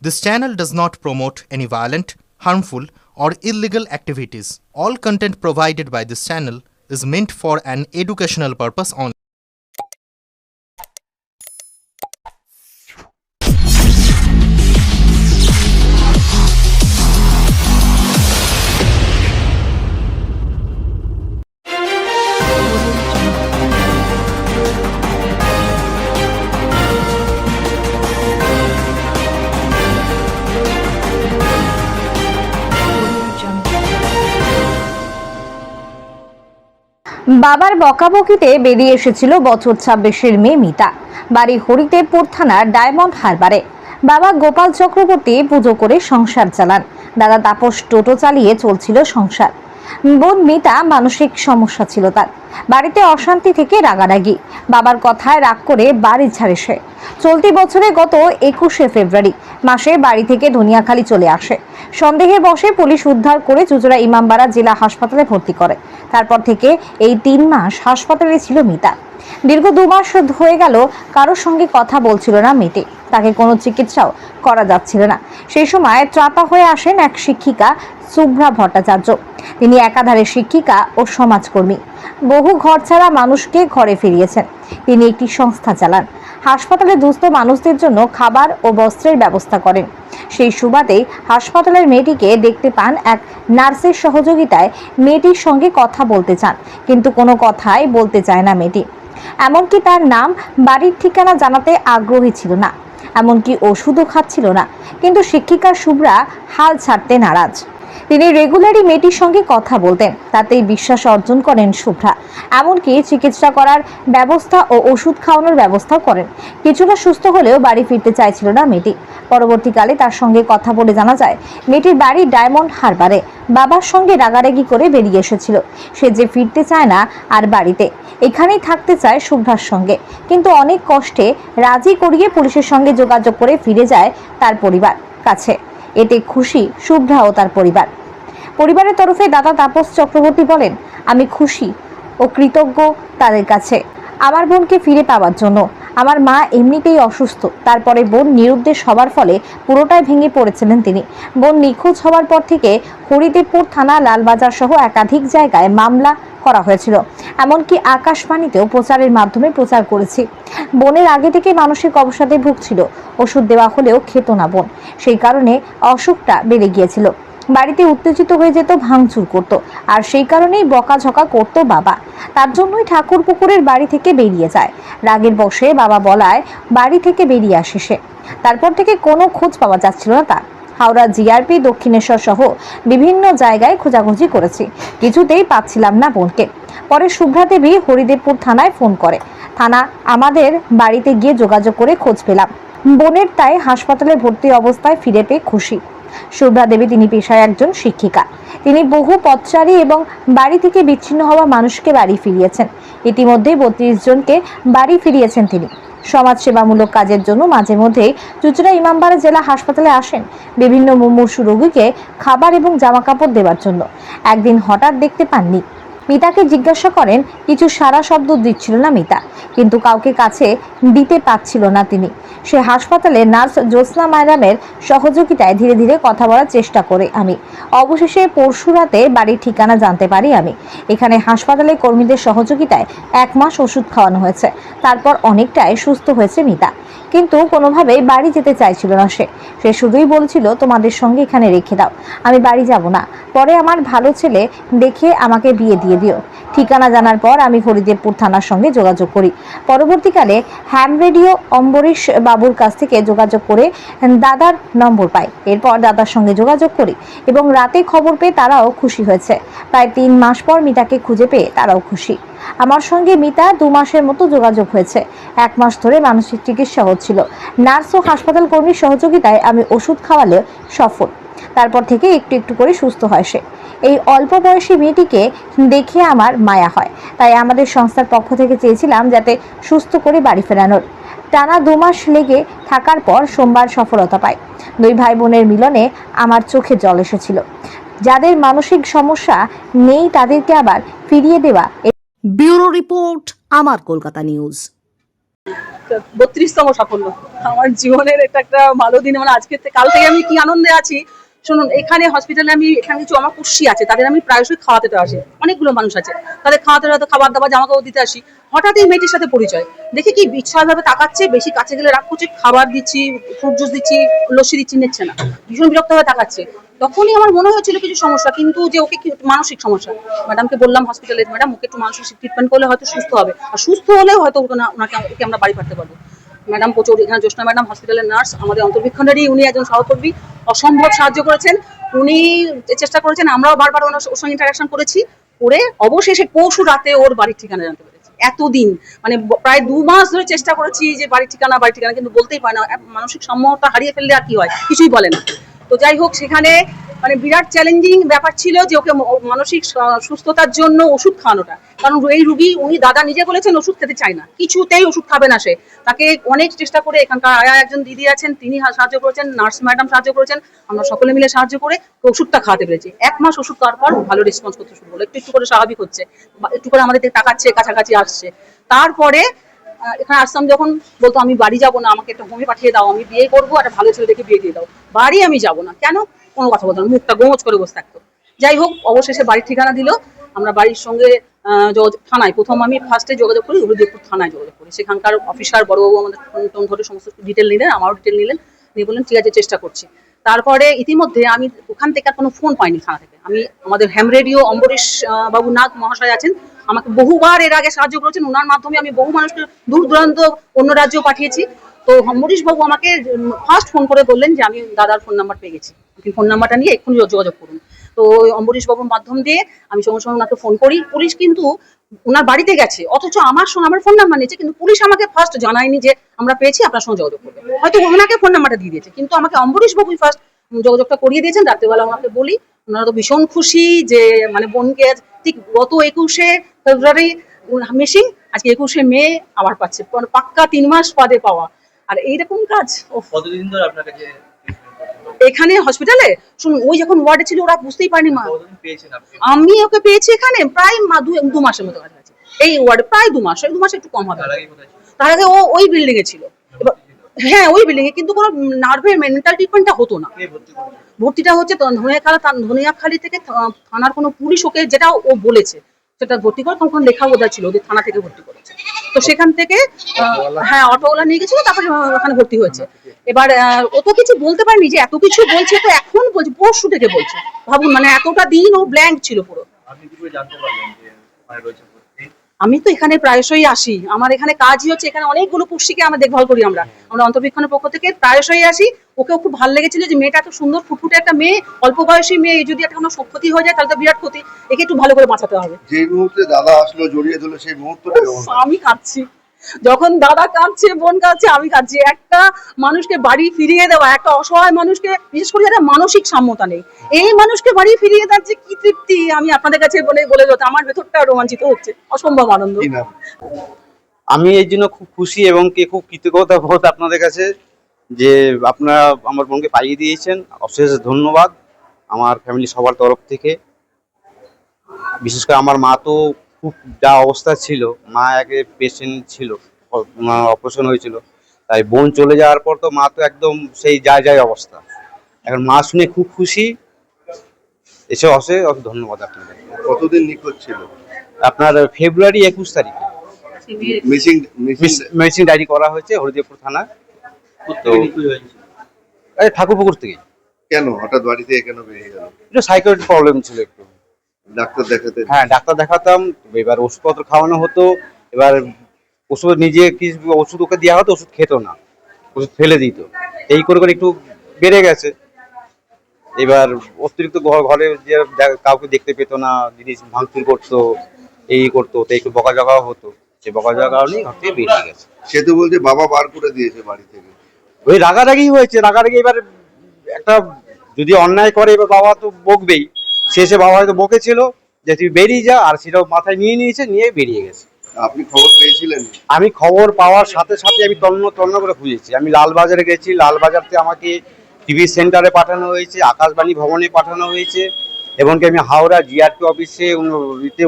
This channel does not promote any violent, harmful, or illegal activities. All content provided by this channel is meant for an educational purpose only. বাবার বকাবকিতে বেরিয়ে এসেছিল বছর ২৬-এর মেয়ে মিতা। বাড়ি হরিদেবপুর থানার diamond হারবারে। বাবা গোপাল চক্রবর্তী পুজো করে সংসার চালান। দাদা তাপস টোটো চালিয়ে চলছিল সংসার। বোন মিতা মানসিক সমস্যা ছিল তার। বাড়িতে অশান্তি থেকে রাগারাগি। বাবার কথায় রাগ করে বাড়ি ছাড়ে সে। চলতি বছরে গত ২১শে ফেব্রুয়ারি মাসে বাড়ি থেকে ধনিয়াখালী চলে আসে। সন্দেহে বসে পুলিশ উদ্ধার করে চুঁচুড়া ইমামবাড়া জেলা হাসপাতালে ভর্তি করে। তারপর থেকে এই ৩ মাস হাসপাতালে ছিল মিতা। দীর্ঘ ২ মাস হয়ে গেল কারোর সঙ্গে কথা বলছিল না মেয়েটি। তাকে কোনো চিকিৎসাও করা যাচ্ছিল না। সেই সময় ত্রাতা হয়ে আসেন এক শিক্ষিকা শুভ্রা ভট্টাচার্য। তিনি একাধারে শিক্ষিকা ও সমাজকর্মী। বহু ঘরছাড়া মানুষকে ঘরে ফিরিয়েছেন। তিনি একটি সংস্থা চালান। হাসপাতালে দুস্থ মানুষদের জন্য খাবার ও বস্ত্রের ব্যবস্থা করেন। সেই সুবাদে হাসপাতালের মেয়েটিকে দেখতে পান এক নার্সের সহযোগিতায়। মেয়েটির সঙ্গে কথা বলতে চান, কিন্তু কোনো কথাই বলতে চায় না মেয়েটি। এমনকি তার নাম, বাড়ির ঠিকানা জানাতে আগ্রহী ছিল না। এমনকি ওষুধও খাচ্ছিল না। কিন্তু শিক্ষিকা শুভ্রা হাল ছাড়তে নারাজ। তিনি রেগুলারই মেয়েটির সঙ্গে কথা বলতেন। তাতেই বিশ্বাস অর্জন করেন শুভ্রা। এমনকি চিকিৎসা করার ব্যবস্থা ও ওষুধ খাওয়ানোর ব্যবস্থা করেন। কিছুটা সুস্থ হলেও বাড়ি ফিরতে চাইছিল না মেয়েটি। পরবর্তীকালে তার সঙ্গে কথা বলে জানা যায়, মেয়েটির বাড়ি ডায়মন্ড হারবারে। বাবার সঙ্গে রাগারাগি করে বেরিয়ে এসেছিল। সে যে ফিরতে চায় না আর বাড়িতে, এখানেই থাকতে চায় শুভ্রার সঙ্গে। কিন্তু অনেক কষ্টে রাজি করিয়ে পুলিশের সঙ্গে যোগাযোগ করে ফিরে যায় তার পরিবার কাছে। এতে খুশি শুভ্রা ও তার পরিবারের তরফে দাদা তাপস চক্রবর্তী বলেন, আমি খুশি ও কৃতজ্ঞ তাদের কাছে আমার বোনকে ফিরে পাওয়ার জন্য। আমার মা এমনিতেই অসুস্থ। তারপরে বোন নিরুদ্দেশ হওয়ার ফলে পুরোটাই ভেঙে পড়েছিলেন তিনি। বোন নিখোঁজ হওয়ার পর থেকে হরিদেবপুর থানা, লালবাজার সহ একাধিক জায়গায় মামলা করা হয়েছিল। এমনকি আকাশবাণীতেও প্রচারের মাধ্যমে প্রচার করেছি। বোনের আগে থেকে মানসিক অবসাদে ভুগছিল। ওষুধ দেওয়া হলেও খেত না বোন। সেই কারণে অসুখটা বেড়ে গিয়েছিল। বাড়িতে উত্তেজিত হয়ে যেত, ভাঙচুর করত, আর সেই কারণেই বকাঝকা করত বাবা। তার জন্যই ঠাকুর পুকুরের বাড়ি থেকে বেরিয়ে যায়। রাগের বশে বাবা বলায় বাড়ি থেকে বেরিয়ে আসে সে। তারপর থেকে কোনো খোঁজ পাওয়া যাচ্ছিল না তার। হাওড়া, জিআরপি, দক্ষিণেশ্বর সহ বিভিন্ন জায়গায় খোঁজাখুঁজি করেছি, কিছুতেই পাচ্ছিলাম না বোনকে। পরে শুভ্রা দেবী হরিদেবপুর থানায় ফোন করে। থানা আমাদের বাড়িতে গিয়ে যোগাযোগ করে খোঁজ পেলাম বোনের। তাই হাসপাতালে ভর্তি অবস্থায় ফিরে পেয়ে খুশি। শুভ্রা দেবী তিনি পেশায় একজন শিক্ষিকা। তিনি বহু পথচারী এবং বাড়ি থেকে বিচ্ছিন্ন হওয়া মানুষকে বাড়ি ফিরিয়েছেন। ইতিমধ্যে ৩২ জনকে বাড়ি ফিরিয়েছেন তিনি। সমাজসেবামূলক কাজের জন্য মাঝে মধ্যেই চুঁচুড়া ইমামবাড়া জেলা হাসপাতালে আসেন বিভিন্ন মুমূর্ষু রোগীকে খাবার এবং জামাকাপড় দেওয়ার জন্য। একদিন হঠাৎ দেখতে পাননি। মিতাকে জিজ্ঞাসা করেন, কিছু সারা শব্দ দিচ্ছিল না মিতা, কিন্তু কাউকে কাছে দিতে পারছিল না তিনি। সে হাসপাতালে নার্স জ্যোৎস্না ম্যাডামের সহযোগিতায় ধীরে ধীরে কথা বলার চেষ্টা করে আমি। অবশেষে পরশু রাতে বাড়ির ঠিকানা জানতে পারি আমি। এখানে হাসপাতালে কর্মীদের সহযোগিতায় ১ মাস ওষুধ খাওয়ানো হয়েছে। তারপর অনেকটাই সুস্থ হয়েছে মিতা, কিন্তু কোনোভাবেই বাড়ি যেতে চাইছিল না সে। শুধুই বলছিল, তোমাদের সঙ্গে এখানে রেখে দাও, আমি বাড়ি যাব না। পরে আমার ভালো ছেলে দেখে আমাকে বিয়ে দিয়ে দিও। ঠিকানা জানার পর আমি হরিদেবপুর থানার সঙ্গে যোগাযোগ করি। পরবর্তীকালে হ্যাম রেডিও অম্বরীশ বাবুর কাছ থেকে যোগাযোগ করে দাদার নম্বর পাই। এরপর দাদার সঙ্গে যোগাযোগ করি এবং রাতে খবর পেয়ে তারাও খুশি হয়েছে। প্রায় ৩ মাস পর মিতাকে খুঁজে পেয়ে তারাও খুশি। আমার সঙ্গে মিতা ২ মাসের মতো যোগাযোগ হয়েছে। ১ মাস ধরে মানসিক চিকিৎসা হচ্ছিল। নার্স ও হাসপাতাল কর্মীর সহযোগিতায় আমি ওষুধ খাওয়ালেও সফল। তারপর থেকে একটু একটু করে সুস্থ হয় সে। এই অল্প বয়সী মেয়েটিকে দেখে আমার মায়া হয়। তাই আমাদের সংস্থার পক্ষ থেকে চেয়েছিলাম যাতে সুস্থ করে বাড়ি ফেরানোর। টানা ২ মাস লেগে থাকার পর সোমবার সফলতা পাই। ২ ভাই বোনের মিলনে আমার চোখে জল এসেছিল। যাদের মানসিক সমস্যা নেই তাদেরকে আবার ফিরিয়ে দেওয়া। ব্যুরো রিপোর্ট, আমার কলকাতা নিউজ। 32তম সাফল্য আমার জীবনের, এটা একটা ভালো দিন। মানে আজকে কাল থেকে আমি কি আনন্দে আছি শুনুন। এখানে হসপিটালে আমি এখানে কিছু আমার কুর্সি আছে, তাদের আমি প্রায়শই খাওয়াতে আসি, অনেকগুলো মানুষ আছে, তাদের খাওয়াতে হয়তো খাবার দাবার জামা কাপড় দিতে আসি। হঠাৎ এই মেয়েটির সাথে পরিচয়, দেখি কি বিচ্ছাভাবে তাকাচ্ছে, বেশি কাছে গেলে রাগ করছে, খাবার দিচ্ছি, ফ্রুট জুস দিচ্ছি, লস্যি দিচ্ছি, নিচ্ছে না, ভীষণ বিরক্ত হয়ে তাকাচ্ছে। তখনই আমার মনে হয়েছিল কিছু সমস্যা, কিন্তু যে ওকে কি মানসিক সমস্যা। ম্যাডামকে বললাম হসপিটালে, ম্যাডাম ওকে একটু মানসিক ট্রিটমেন্ট করলে হয়তো সুস্থ হবে, আর সুস্থ হলেও হয়তো ওকে আমরা বাড়ি পাঠাতে পারবো। ম্যাডাম প্রচুর, এখানে জ্যোৎস্না ম্যাডাম হসপিটালের নার্স, আমাদের অন্তর্বীক্ষণেরই উনি একজন সহকর্মী, অসম্ভব সাহায্য করেছেন। উনি চেষ্টা করেছেন, আমরাও বারবার ওর সঙ্গে ইন্টারাকশন করেছি, করে অবশেষে পরশু রাতে ওর বাড়ির ঠিকানা জানতে পেরেছি। এতদিন মানে প্রায় 2 মাস ধরে চেষ্টা করেছি যে বাড়ির ঠিকানা, কিন্তু বলতেই পারে না। মানসিক সম্যতা হারিয়ে ফেললে আর কি হয়, কিছুই বলে না। তো যাই হোক, সেখানে মানে বিরাট চ্যালেঞ্জিং ব্যাপার ছিল যে ওকে মানসিক সুস্থতার জন্য ওষুধ খাওয়ানোটা। কারণ এই রুগী, উনি দাদা নিজে বলেছেন ওষুধ খেতে চায় না, কিছুতেই ওষুধ খাবে না সে। তাকে অনেক চেষ্টা করে, এখানকার আয়া একজন দিদি আছেন, তিনি সাহায্য করেছেন, নার্স ম্যাডাম সাহায্য করেছেন, আমরা সকলে মিলে সাহায্য করে ওষুধটা খাওয়াতে পেরেছি। 1 মাস ওষুধ খাওয়ার পর ভালো রেসপন্স করতে শুরু হলো, একটু একটু করে স্বাভাবিক হচ্ছে, একটু করে আমাদের তাকাচ্ছে, কাছাকাছি আসছে। তারপরে এখানে আসলাম যখন, বলতো আমি বাড়ি যাবো না, আমাকে একটা হোমে পাঠিয়ে দাও, আমি বিয়ে করবো, একটা ভালো ছেলে দেখে বিয়ে দিয়ে দাও, বাড়ি আমি যাবো না। কেন? কোনো কথা বলতো না, মুখটা গোমচ করে বসে থাকতো। যাই হোক, অবশেষে বাড়ির ঠিকানা দিল। আমরা বাড়ির সঙ্গে থানায় প্রথম আমি ফার্স্টে যোগাযোগ করি, হলদিপুর থানায় যোগাযোগ করি। সেখানকার অফিসার বড়বাবু আমাদের ফোন ধরে সমস্ত ডিটেল নিলেন, আমারও ডিটেল নিলেন, নিয়ে বললেন ঠিক আছে, চেষ্টা করছি। তারপরে ইতিমধ্যে আমি ওখান থেকে আর কোনো ফোন পাইনি থানা থেকে। আমি আমাদের হ্যাম রেডিও অম্বরীশ বাবু নাগ মহাশয় আছেন, আমাকে বহুবার এর আগে সাহায্য করেছেন, ওনার মাধ্যমে আমি বহু মানুষকে দূর দূরান্ত অন্য রাজ্যেও পাঠিয়েছি। তো অম্বরীশ বাবু আমাকে ফার্স্ট ফোন করে বললেন যে আমি দাদার ফোন নাম্বার পেয়ে গেছি, আপনি ফোন নাম্বারটা নিয়ে এক্ষুনি যোগাযোগ করুন। তো অম্বরীশ বাবুর মাধ্যম দিয়ে আমি সঙ্গে সঙ্গে ওনাকে ফোন করি। পুলিশ কিন্তু ওনার বাড়িতে গেছে, অথচ আমার ফোন নাম্বার নিয়েছে, কিন্তু পুলিশ আমাকে ফার্স্ট জানায়নি যে আমরা পেয়েছি, আপনার সঙ্গে যোগাযোগ করবে। হয়তো ওনাকে ফোন নাম্বারটা দিয়ে দিয়েছে, কিন্তু আমাকে অম্বরীশ বাবুই ফার্স্ট যোগাযোগটা করিয়ে দিয়েছেন। রাত্রেবেলা ওনাকে বলি, ওনারা তো ভীষণ খুশি যে মানে বোনকে ঠিক গত 21শে ফেব্রুয়ারি মিসিং, আজকে 21শে মে আবার পাচ্ছে, পাক্কা 3 মাস বাদে পাওয়া। আর এইরকম কাজ কতদিন ধরে আপনার কাছে এখানে হসপিটালে শুনুন, ওই যখন ওয়ার্ডে ছিল ওরা বুঝতেই পারেনি মা, পেয়েছেন আপনি? আমি ওকে পেয়েছি এখানে প্রায় 2 মাসের মতো কাছাকাছি, এই ওয়ার্ডে প্রায় 2 মাস, 2 মাস একটু কম হবে। তার আগে ও ওই বিল্ডিং এ ছিল। হ্যাঁ, ওই বিল্ডিং এ, কিন্তু কোনো নার্ভের মেন্টাল ট্রিটমেন্টটা হতো না। ভর্তিটা হচ্ছে ধনিয়াখালী থেকে থানার কোনো পুলিশ ওকে, যেটা ও বলেছে সেটা ভর্তি করে, তখন লেখা বোধহয় ছিল ওদের থানা থেকে ভর্তি করেছে। তো সেখান থেকে হ্যাঁ অটোওয়ালা নিয়ে গেছিল, তারপরে ওখানে ভর্তি হয়েছে। এবার ও তো কিছু বলতে পারেনি, যে এত কিছু বলছে, তো এখন বলছে পরশু থেকে বলছে। ভাবুন, মানে এতটা দিন ও ব্ল্যাঙ্ক ছিল পুরো। আপনি কি করে জানতে পারলেন যে ওখানে রয়েছে? আমি তো এখানে প্রায়শই আসি, আমার এখানে কাজই হচ্ছে, এখানে অনেকগুলো পুষ্টিকে আমরা দেখভাল করি। আমরা অন্তর্বীক্ষণের পক্ষ থেকে প্রায়শই আসি। ওকেও খুব ভালো লেগেছিল যে মেয়েটা এত সুন্দর ফুটফুটে একটা মেয়ে, অল্প বয়সী মেয়ে, যদি একটা কোনো ক্ষতি হয়ে যায় তাহলে তো বিরাট ক্ষতি, একে একটু ভালো করে বাঁচাতে হবে। যে মুহূর্তে দাদা আসলো, জড়িয়ে ধরলো, সেই মুহূর্তটা আমি কাঁদছি, যখন দাদা কাঁদছে, বোন কাঁদছে, আমি কাঁদছি। একটা মানুষকে বাড়ি ফিরিয়ে দেওয়া, একটা অসহায় মানুষকে, বিশেষ করে যারা মানসিক সাম্যতা নেই, এই মানুষকে বাড়ি ফিরিয়ে দেওয়ার যে কি তৃপ্তি, আমি আপনাদের কাছে বলে যেতে আমার ভেতরটা রোমাঞ্চিত হচ্ছে, অসম্ভব আনন্দ। আমি এই জন্য খুব খুশি এবং খুব কৃতজ্ঞতা বোধ আপনাদের কাছে যে আপনারা আমার বোনকে পাইয়ে দিয়েছেন। অশেষ ধন্যবাদ আমার ফ্যামিলি সবার তরফ থেকে। বিশেষ করে আমার মা তো খুব যা অবস্থা ছিল, মা আগে পেশেন্ট ছিল, অপারেশন হয়েছিল, তাই বোন চলে যাওয়ার পর তো মা তো একদম সেই যায় অবস্থা। এখন মা শুনে খুব খুশি, এসে অশেষ ধন্যবাদ আপনাদের। কতদিন নিখোঁজ ছিল? আপনার ফেব্রুয়ারি 21 তারিখে মিসিং ডায়েরি করা হয়েছে হলদিপুর থানা। তো ঠাকুরপুকুর থেকে। কেন হঠাৎ বাড়ি থেকে কেন বেরিয়ে গেল? একটু সাইকোলজি প্রবলেম ছিল একটু। ডাক্তার দেখাতে? হ্যাঁ, ডাক্তার দেখাতাম, এবার ওষুধপত্র খাওয়ানো হতো, এবার ওষুধ নিজে ওষুধ ওকে দেওয়া হতো, ওষুধ খেতো না, ওষুধ ফেলে দিত, এই করে করে একটু বেড়ে গেছে। এবার অতিরিক্ত ঘরে যে কাউকে দেখতে পেতো না, জিনিস ভাঙচুর করতো, এই করতো, তো একটু বকাঝকাও হতো, সে বকাঝকার কারণেই ঘর থেকে বেরিয়ে গেছে। সে তো বলছে বাবা বার করে দিয়েছে বাড়ি থেকে। ওই রাগারাগি হয়েছে, রাগারাগি। এবার একটা যদি অন্যায় করে এবার বাবা তো বকবেই, শেষে বাবা হয়তো বকেছিল যে তুই বেরিয়ে যা, আর সেটাও মাথায় নিয়ে বেরিয়ে গেছে। আপনি খবর পেয়েছিলেন? আমি খবর পাওয়ার সাথে সাথে আমি তন্ন করে খুঁজেছি। আমি লালবাজারে গেছি, লালবাজারতে আমাকে টিভি সেন্টারে পাঠানো হয়েছে, আকাশবাণী ভবনে পাঠানো হয়েছে, এবং আমি হাওড়া জিআরপি অফিসে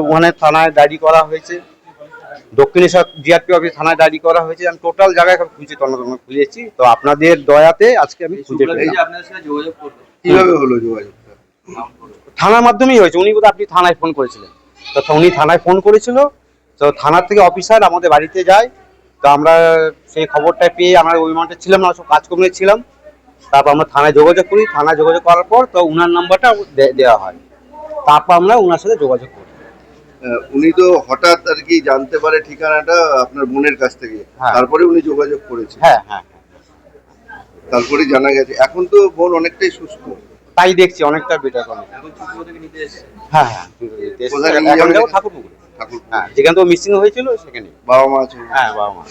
ওখানে থানায় ডায়েরি করা হয়েছে। দক্ষিণেশ্বর জিআরপি অফিস থানায় ডায়েরি করা হয়েছে। আমি টোটাল জায়গায় খুঁজে তন্ন খুঁজেছি, তো আপনাদের দয়াতে আজকে আমি খুঁজে শুক্লা পেলাম। যে আপনাদের সাথে যোগাযোগ করলো কিভাবে হলো যোগাযোগটা? থানার মাধ্যমেই হয়েছে। উনি বোধহয় আপনি থানায় ফোন করেছিলেন, তো উনি থানায় ফোন করেছিল, তো থানার থেকে অফিসার আমাদের বাড়িতে যায়। তো আমরা সেই খবরটা পেয়ে আমরা ওই মাঠে ছিলাম না, সব কাজকর্মে ছিলাম। তারপর আমরা থানায় যোগাযোগ করি, থানায় যোগাযোগ করার পর তো উনার নাম্বারটা দেওয়া হয়, তারপর আমরা ওনার সাথে যোগাযোগ করি। উনি তো হঠাৎ আর কি জানতে পারে ঠিকানাটা আপনার বোনের কাছ থেকে, হ্যাঁ। তারপরে উনি যোগাযোগ করেছেন। হ্যাঁ হ্যাঁ, তারপরে জানা গেছে এখন তো বোন অনেকটাই সুস্থ। তাই দেখছি অনেকটা বেটার করে। এখন ছোট থেকে নিতে এসছে। হ্যাঁ হ্যাঁ, কোথায় নিয়ে এখন যাবেন? যাবো ঠাকুরপুকুরে। ঠাকুর হ্যাঁ, যেখান থেকে মিসিং হয়েছিল সেখানে। বাবা মা আছে? হ্যাঁ, বাবা মা।